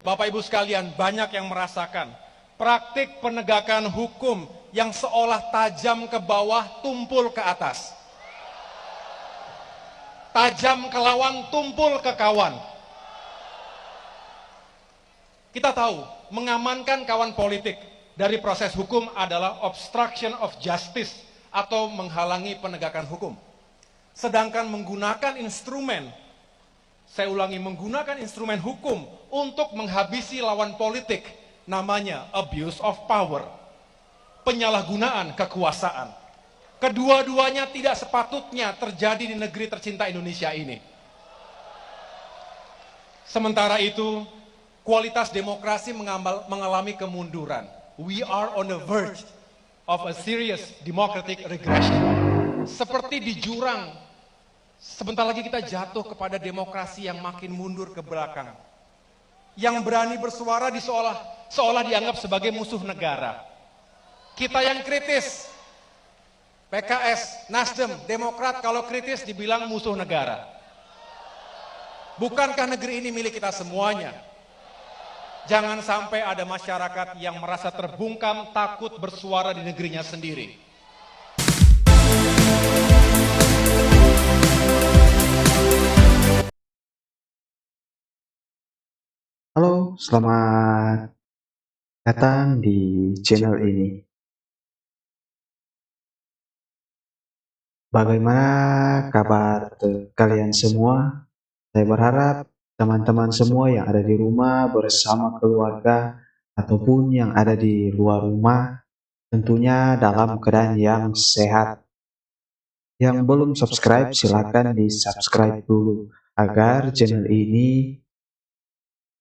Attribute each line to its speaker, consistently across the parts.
Speaker 1: Bapak Ibu sekalian, banyak yang merasakan praktik penegakan hukum yang seolah tajam ke bawah, tumpul ke atas. Tajam ke lawan, tumpul ke kawan. Kita tahu, mengamankan kawan politik dari proses hukum adalah obstruction of justice atau menghalangi penegakan hukum. Sedangkan menggunakan instrumen, saya ulangi, menggunakan instrumen hukum untuk menghabisi lawan politik, namanya abuse of power, penyalahgunaan kekuasaan. Kedua-duanya tidak sepatutnya terjadi di negeri tercinta Indonesia ini. Sementara itu, kualitas demokrasi mengalami kemunduran. We are on the verge of a serious democratic regression. Seperti di jurang, sebentar lagi kita jatuh kepada demokrasi yang makin mundur ke belakang. Yang berani bersuara seolah dianggap sebagai musuh negara. Kita yang kritis, PKS, Nasdem, Demokrat kalau kritis dibilang musuh negara. Bukankah negeri ini milik kita semuanya? Jangan sampai ada masyarakat yang merasa terbungkam, takut bersuara di negerinya sendiri.
Speaker 2: Halo, selamat datang di channel ini. Bagaimana kabar kalian semua? Saya berharap teman-teman semua yang ada di rumah bersama keluarga ataupun yang ada di luar rumah tentunya dalam keadaan yang sehat. Yang belum subscribe silakan di subscribe dulu agar channel ini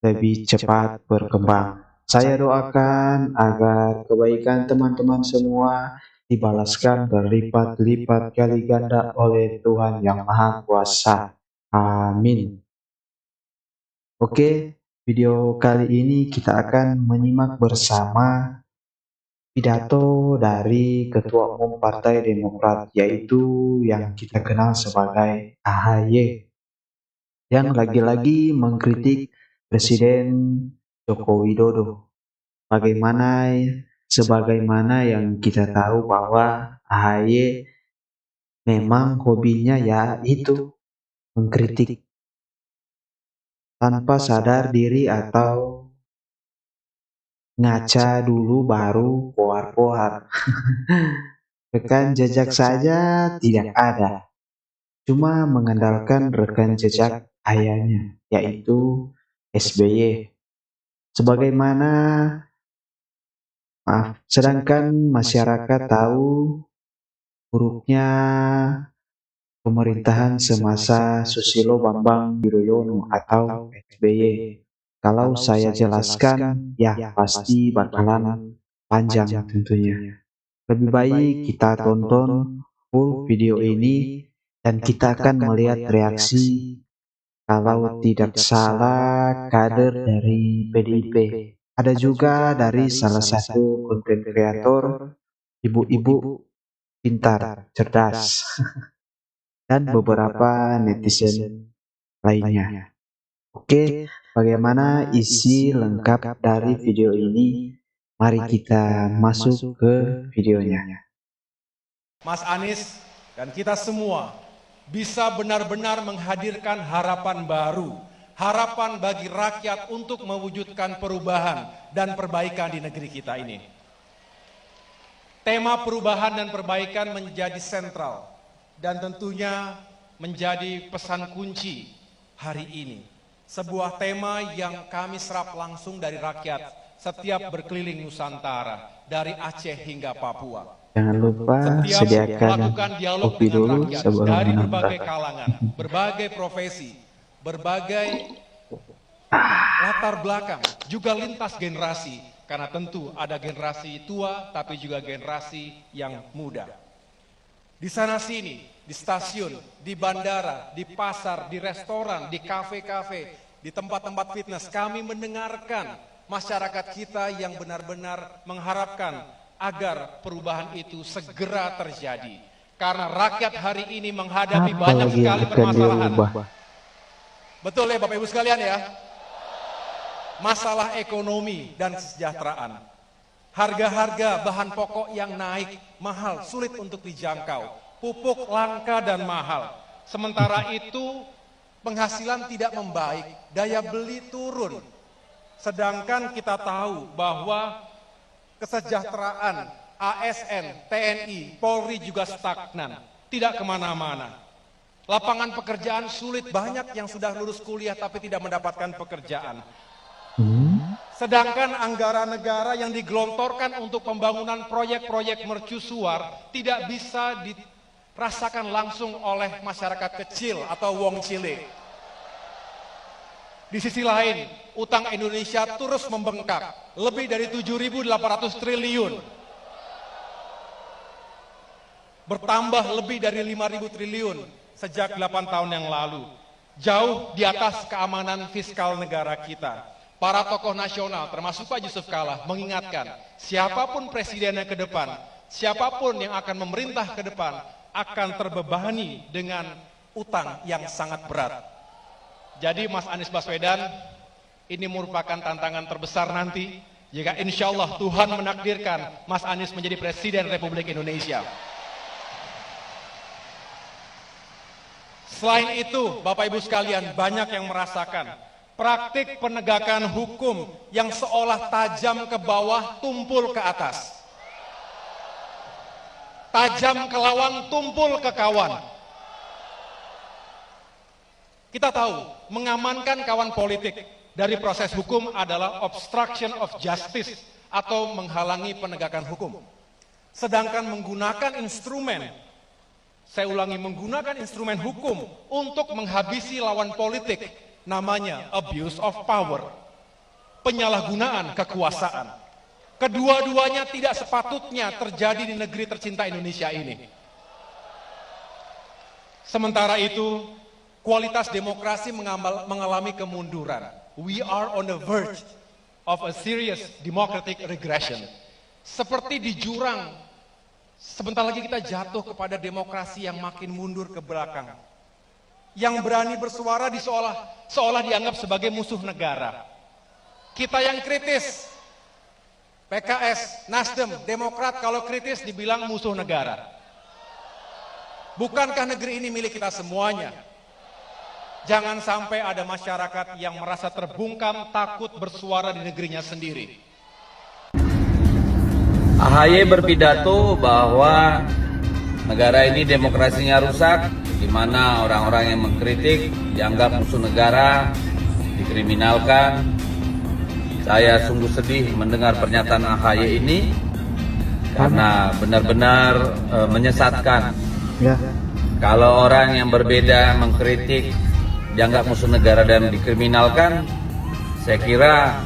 Speaker 2: lebih cepat berkembang. Saya doakan agar kebaikan teman-teman semua dibalaskan berlipat-lipat kali ganda oleh Tuhan Yang Maha Kuasa. Amin. Oke, video kali ini kita akan menyimak bersama pidato dari Ketua Umum Partai Demokrat, yaitu yang kita kenal sebagai AHY, yang lagi-lagi mengkritik Presiden Joko Widodo. Sebagaimana yang kita tahu bahwa AHY memang hobinya yaitu mengkritik tanpa sadar diri atau ngaca dulu baru pohar-pohar. Rekam jejak saja tidak ada, cuma mengandalkan rekam jejak ayahnya, yaitu SBY. Sedangkan masyarakat tahu buruknya pemerintahan semasa Susilo Bambang Yudhoyono atau SBY. Kalau saya jelaskan, ya pasti bakalan panjang tentunya. Lebih baik kita tonton full video ini dan kita akan melihat reaksi, kalau tidak salah, kader dari PDIP. Ada juga dari salah satu konten kreator, ibu-ibu pintar, cerdas, dan beberapa netizen lainnya. Oke, bagaimana isi lengkap dari video ini? Mari kita masuk ke videonya.
Speaker 1: Mas Anies dan kita semua bisa benar-benar menghadirkan harapan baru, harapan bagi rakyat untuk mewujudkan perubahan dan perbaikan di negeri kita ini. Tema perubahan dan perbaikan menjadi sentral dan tentunya menjadi pesan kunci hari ini. Sebuah tema yang kami serap langsung dari rakyat setiap berkeliling Nusantara, dari Aceh hingga Papua.
Speaker 2: Jangan lupa sediakan
Speaker 1: melakukan dialog
Speaker 2: kopi
Speaker 1: dengan
Speaker 2: dulu
Speaker 1: rakyat
Speaker 2: sebelum
Speaker 1: dari
Speaker 2: menonton.
Speaker 1: berbagai kalangan, berbagai profesi, berbagai latar belakang, juga lintas generasi, karena tentu ada generasi tua tapi juga generasi yang muda. Di sana sini, di stasiun, di bandara, di pasar, di restoran, di kafe-kafe, di tempat-tempat fitness, kami mendengarkan masyarakat kita yang benar-benar mengharapkan agar perubahan itu segera terjadi. Karena rakyat hari ini menghadapi banyak
Speaker 2: Apalagi yang
Speaker 1: sekali
Speaker 2: akan
Speaker 1: permasalahan.
Speaker 2: dirubah.
Speaker 1: Betul ya Bapak Ibu sekalian ya? masalah ekonomi dan kesejahteraan. Harga-harga bahan pokok yang naik, mahal, sulit untuk dijangkau. Pupuk langka dan mahal. Sementara itu penghasilan tidak membaik, daya beli turun. Sedangkan kita tahu bahwa kesejahteraan ASN, TNI, Polri juga stagnan, tidak kemana-mana. Lapangan pekerjaan sulit, banyak yang sudah lulus kuliah tapi tidak mendapatkan pekerjaan. Sedangkan anggaran negara yang digelontorkan untuk pembangunan proyek-proyek mercusuar tidak bisa dirasakan langsung oleh masyarakat kecil atau wong cilik. Di sisi lain, utang Indonesia terus membengkak, lebih dari 7.800 triliun. Bertambah lebih dari 5.000 triliun sejak 8 tahun yang lalu. Jauh di atas keamanan fiskal negara kita. Para tokoh nasional, termasuk Pak Yusuf Kalla, mengingatkan, siapapun presidennya ke depan, siapapun yang akan memerintah ke depan, akan terbebani dengan utang yang sangat berat. Jadi Mas Anies Baswedan, ini merupakan tantangan terbesar nanti, jika insya Allah Tuhan menakdirkan Mas Anies menjadi Presiden Republik Indonesia. Selain itu, Bapak Ibu sekalian, banyak yang merasakan praktik penegakan hukum yang seolah tajam ke bawah, tumpul ke atas. Tajam ke lawan, tumpul ke kawan. Kita tahu, mengamankan kawan politik dari proses hukum adalah obstruction of justice atau menghalangi penegakan hukum. Sedangkan menggunakan instrumen, saya ulangi, menggunakan instrumen hukum untuk menghabisi lawan politik, namanya abuse of power, penyalahgunaan kekuasaan. Kedua-duanya tidak sepatutnya terjadi di negeri tercinta Indonesia ini. Sementara itu, kualitas demokrasi mengalami kemunduran. We are on the verge of a serious democratic regression. Seperti di jurang, sebentar lagi kita jatuh kepada demokrasi yang makin mundur ke belakang. Yang berani bersuara seolah dianggap sebagai musuh negara. Kita yang kritis, PKS, Nasdem, Demokrat kalau kritis dibilang musuh negara. Bukankah negeri ini milik kita semuanya? Jangan sampai ada masyarakat yang merasa terbungkam, takut bersuara di negerinya sendiri.
Speaker 3: AHY berpidato bahwa negara ini demokrasinya rusak, di mana orang-orang yang mengkritik dianggap musuh negara, dikriminalkan. Saya sungguh sedih mendengar pernyataan AHY ini karena benar-benar menyesatkan.
Speaker 2: Ya.
Speaker 3: Kalau orang yang berbeda mengkritik dianggap musuh negara dan dikriminalkan, saya kira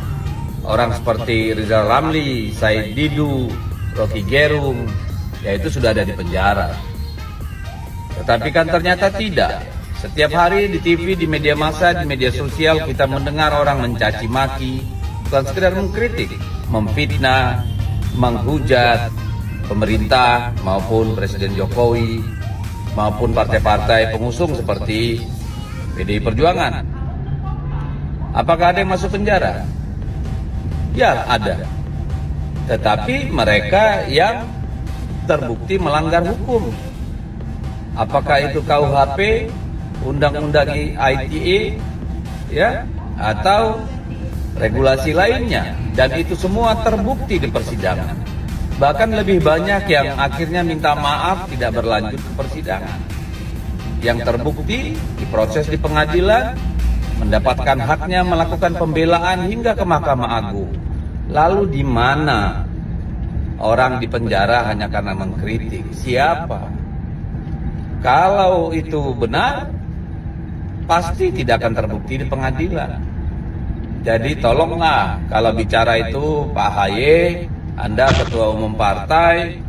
Speaker 3: orang seperti Rizal Ramli, Said Didu, Rocky Gerung, ya itu sudah ada di penjara. Tetapi kan ternyata tidak. Setiap hari di TV, di media massa, di media sosial kita mendengar orang mencaci maki, bukan sekedar mengkritik, memfitnah, menghujat pemerintah maupun Presiden Jokowi maupun partai-partai pengusung seperti PDI Perjuangan. Apakah ada yang masuk penjara? Ya, ada. Tetapi mereka yang terbukti melanggar hukum. Apakah itu KUHP, Undang-Undang ITE, ya, atau regulasi lainnya, dan itu semua terbukti di persidangan. Bahkan lebih banyak yang akhirnya minta maaf tidak berlanjut ke persidangan. Yang terbukti diproses di pengadilan, mendapatkan haknya melakukan pembelaan hingga ke Mahkamah Agung. Lalu di mana orang di penjara hanya karena mengkritik? Siapa? Kalau itu benar, pasti tidak akan terbukti di pengadilan. Jadi tolonglah kalau bicara itu Pak AHY, Anda Ketua Umum Partai,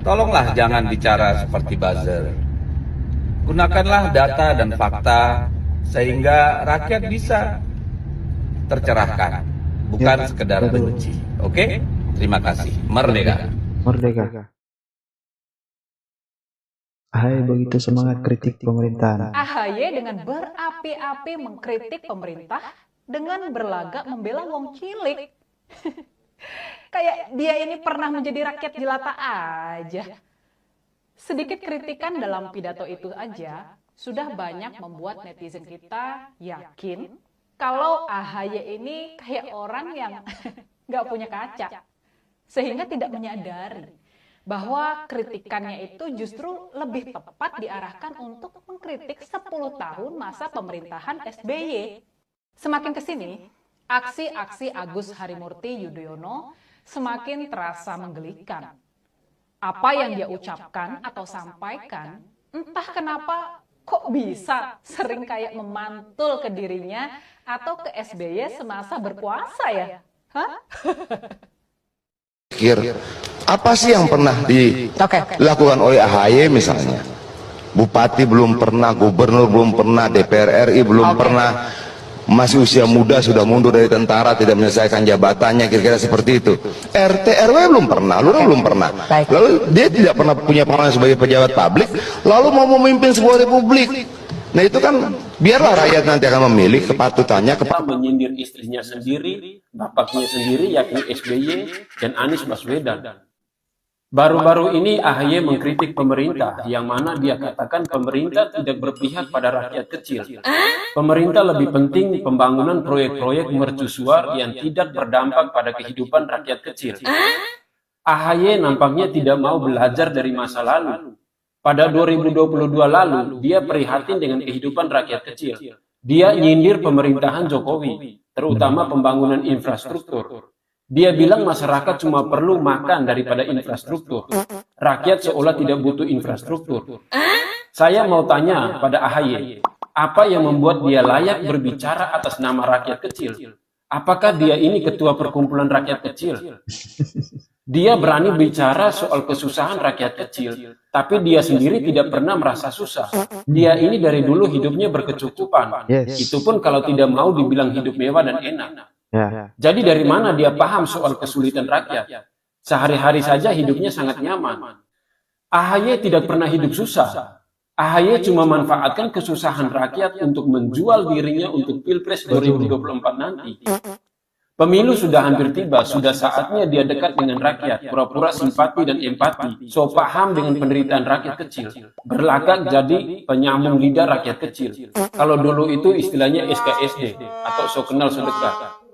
Speaker 3: tolonglah jangan bicara seperti buzzer. Gunakanlah data dan fakta sehingga rakyat bisa tercerahkan, bukan sekedar benci. Oke? Terima kasih. Merdeka.
Speaker 2: Merdeka. AHY begitu semangat kritik pemerintahan.
Speaker 4: AHY dengan berapi-api mengkritik pemerintah dengan berlagak membela wong cilik. Kayak dia ini pernah menjadi rakyat jelata aja. Sedikit kritikan dalam pidato itu aja sudah banyak membuat netizen kita yakin kalau AHY ini kayak orang yang nggak punya kaca. Sehingga tidak menyadari bahwa kritikannya itu justru lebih tepat diarahkan untuk mengkritik 10 tahun masa pemerintahan SBY. Semakin kesini, aksi-aksi Agus Harimurti Yudhoyono semakin terasa menggelikan. Apa yang dia ucapkan atau sampaikan, entah kenapa kok bisa sering kayak memantul ke dirinya atau ke SBY semasa berkuasa ya? Hah?
Speaker 5: Apa sih yang pernah dilakukan oleh AHY misalnya? Bupati belum pernah, gubernur belum pernah, DPR RI belum pernah, masih usia muda sudah mundur dari tentara, tidak menyelesaikan jabatannya, kira-kira seperti itu. RT RW belum pernah, lurah belum pernah. Lalu dia tidak pernah punya pengalaman sebagai pejabat publik, lalu mau memimpin sebuah republik. Nah itu kan biarlah rakyat nanti akan memilih kepatutannya.
Speaker 6: Menyindir istrinya sendiri, bapaknya sendiri, yakni SBY dan Anies Baswedan. Baru-baru ini AHY mengkritik pemerintah, yang mana dia katakan pemerintah tidak berpihak pada rakyat kecil. Pemerintah lebih penting pembangunan proyek-proyek mercusuar yang tidak berdampak pada kehidupan rakyat kecil. AHY nampaknya tidak mau belajar dari masa lalu. Pada 2022 lalu, dia prihatin dengan kehidupan rakyat kecil. Dia nyindir pemerintahan Jokowi, terutama pembangunan infrastruktur. Dia bilang masyarakat cuma perlu makan daripada infrastruktur. Rakyat seolah tidak butuh infrastruktur. Saya mau tanya pada AHY, apa yang membuat dia layak berbicara atas nama rakyat kecil? Apakah dia ini ketua perkumpulan rakyat kecil? Dia berani bicara soal kesusahan rakyat kecil, tapi dia sendiri tidak pernah merasa susah. Dia ini dari dulu hidupnya berkecukupan. Itu pun kalau tidak mau dibilang hidup mewah dan enak. Jadi dari mana dia paham soal kesulitan rakyat? Sehari-hari saja hidupnya sangat nyaman. AHY tidak pernah hidup susah. AHY cuma manfaatkan kesusahan rakyat untuk menjual dirinya untuk Pilpres 2024 nanti. Pemilu sudah hampir tiba, sudah saatnya dia dekat dengan rakyat, pura-pura simpati dan empati, so paham dengan penderitaan rakyat kecil, berlagak jadi penyambung lidah rakyat kecil. Kalau dulu itu istilahnya SKSD, atau so kenal so dekat.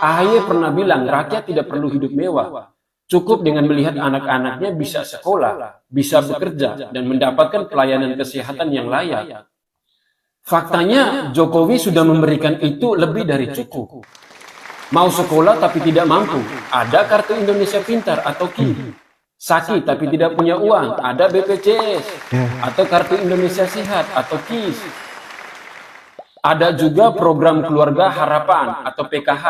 Speaker 6: AHY pernah bilang rakyat tidak perlu hidup mewah, cukup dengan melihat anak-anaknya bisa sekolah, bisa bekerja, dan mendapatkan pelayanan kesehatan yang layak. Faktanya Jokowi sudah memberikan itu lebih dari cukup. Mau sekolah tapi tidak mampu, ada Kartu Indonesia Pintar atau KI. Sakit tapi tidak punya uang, ada BPJS. Atau Kartu Indonesia Sehat atau KIS. Ada juga program Keluarga Harapan atau PKH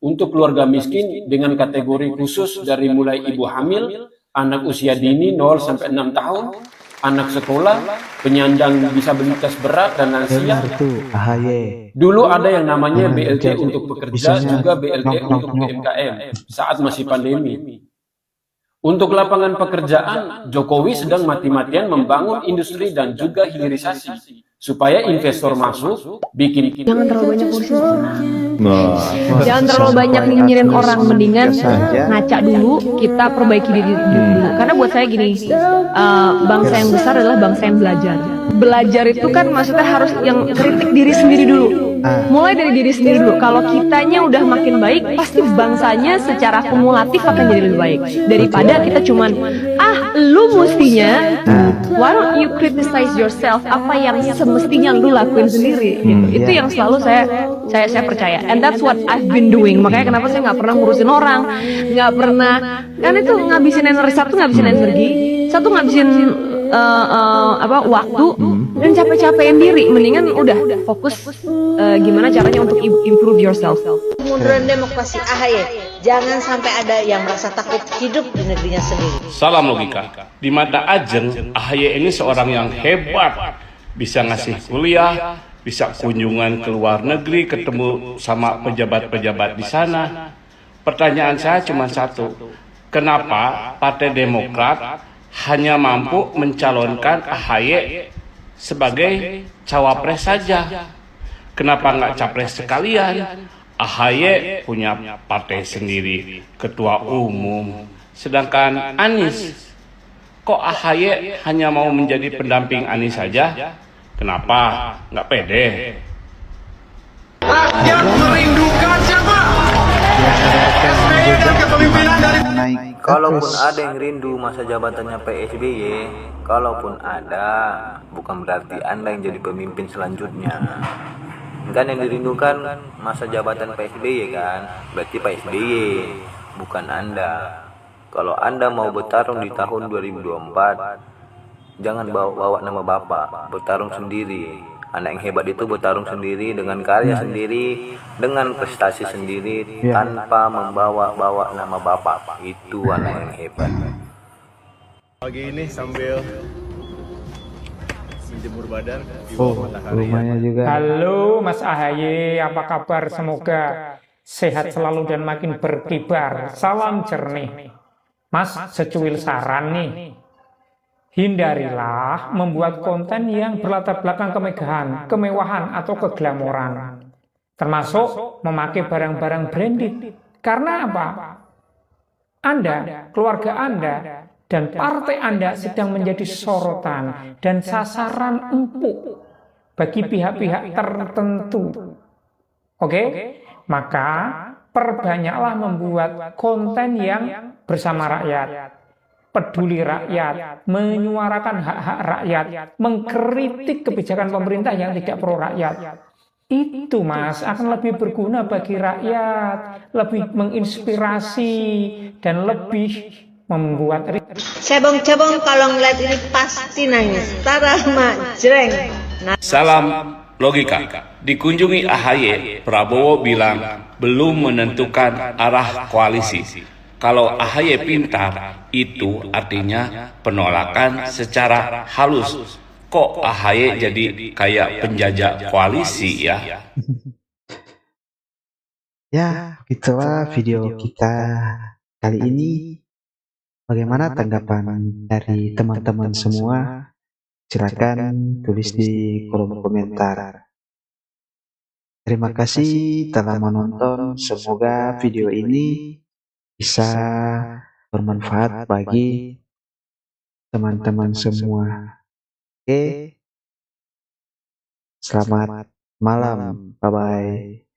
Speaker 6: untuk keluarga miskin dengan kategori khusus dari mulai ibu hamil, anak usia dini 0-6 tahun, anak sekolah, penyandang disabilitas berat dan lansia. Dulu ada yang namanya BLT untuk pekerja, juga BLT untuk UMKM saat masih pandemi. Untuk lapangan pekerjaan, Jokowi sedang mati-matian membangun industri dan juga hilirisasi supaya investor masuk, bikin.
Speaker 7: Jangan terlalu banyak ngurusin orang. Jangan terlalu banyak nyinyirin orang, mendingan ngaca dulu, kita perbaiki diri dulu. Karena buat saya gini, bangsa yang besar adalah bangsa yang belajar. Belajar itu kan maksudnya harus yang kritik diri sendiri dulu. Mulai dari diri sendiri dulu. Kalau kitanya udah makin baik, pasti bangsanya secara kumulatif akan jadi lebih baik. Daripada kita cuman, lu mestinya, why don't you criticize yourself? Apa yang semestinya lu lakuin sendiri? Gitu. Itu yang selalu saya percaya. And that's what I've been doing. Makanya kenapa saya nggak pernah ngurusin orang, nggak pernah, kan itu ngabisin energi, satu ngabisin energi, satu ngabisin waktu, dan capek-capekin diri. Mendingan udah fokus gimana caranya untuk improve yourself.
Speaker 8: Kemunduran demokrasi AHY, jangan sampai ada yang merasa takut hidup di negerinya sendiri.
Speaker 9: Salam logika. Di mata Ajeng, AHY ini seorang yang hebat, bisa ngasih kuliah, bisa kunjungan ke luar negeri, ketemu sama pejabat-pejabat di sana. Pertanyaan saya cuma satu, kenapa Partai Demokrat hanya mampu mencalonkan AHY sebagai cawapres saja? Kenapa nggak capres sekalian? AHY punya partai sendiri, ketua umum. Sedangkan Anies, kok AHY hanya mau menjadi pendamping Anies saja? Kenapa? Nggak pede?
Speaker 10: Kalaupun ada yang rindu masa jabatannya PSBY, kalaupun ada, bukan berarti Anda yang jadi pemimpin selanjutnya. Kan yang dirindukan masa jabatan PSBY kan, berarti Pak SBY, bukan Anda. Kalau Anda mau bertarung di tahun 2024, jangan bawa nama Bapak, bertarung sendiri. Anak yang hebat itu bertarung sendiri dengan karya sendiri, dengan prestasi sendiri, tanpa membawa-bawa nama Bapak. Itu anak yang hebat.
Speaker 11: Pagi ini sambil menjemur badan di
Speaker 2: Oh,
Speaker 11: bawah matahari.
Speaker 2: rumahnya juga.
Speaker 12: Halo Mas AHY, apa kabar? Semoga sehat selalu dan makin berkibar. Salam jernih. Mas, secuil saran nih. Hindarilah membuat konten yang berlatar belakang kemegahan, kemewahan, atau keglamoran. Termasuk memakai barang-barang branded. Karena apa? Anda, keluarga Anda, dan partai Anda sedang menjadi sorotan dan sasaran empuk bagi pihak-pihak tertentu. Oke? Maka perbanyaklah membuat konten yang bersama rakyat, peduli rakyat, menyuarakan hak-hak rakyat, mengkritik kebijakan pemerintah yang tidak pro rakyat. Itu Mas akan lebih berguna bagi rakyat, lebih menginspirasi, dan lebih membuat
Speaker 8: Cebong-cebong kalau ngeliat ini pasti nangis. Tara mak jreng.
Speaker 9: Salam logika. Dikunjungi AHY, Prabowo bilang belum menentukan arah koalisi. Kalau AHY pintar, itu artinya penolakan secara halus. Kok AHY jadi kayak penjajah koalisi ya?
Speaker 2: Ya, begitulah video kita kali ini. Bagaimana tanggapan dari teman-teman semua? Silakan tulis di kolom komentar. Terima kasih telah menonton. Semoga video ini bisa bermanfaat bagi teman-teman semua. Oke, selamat malam. Bye-bye.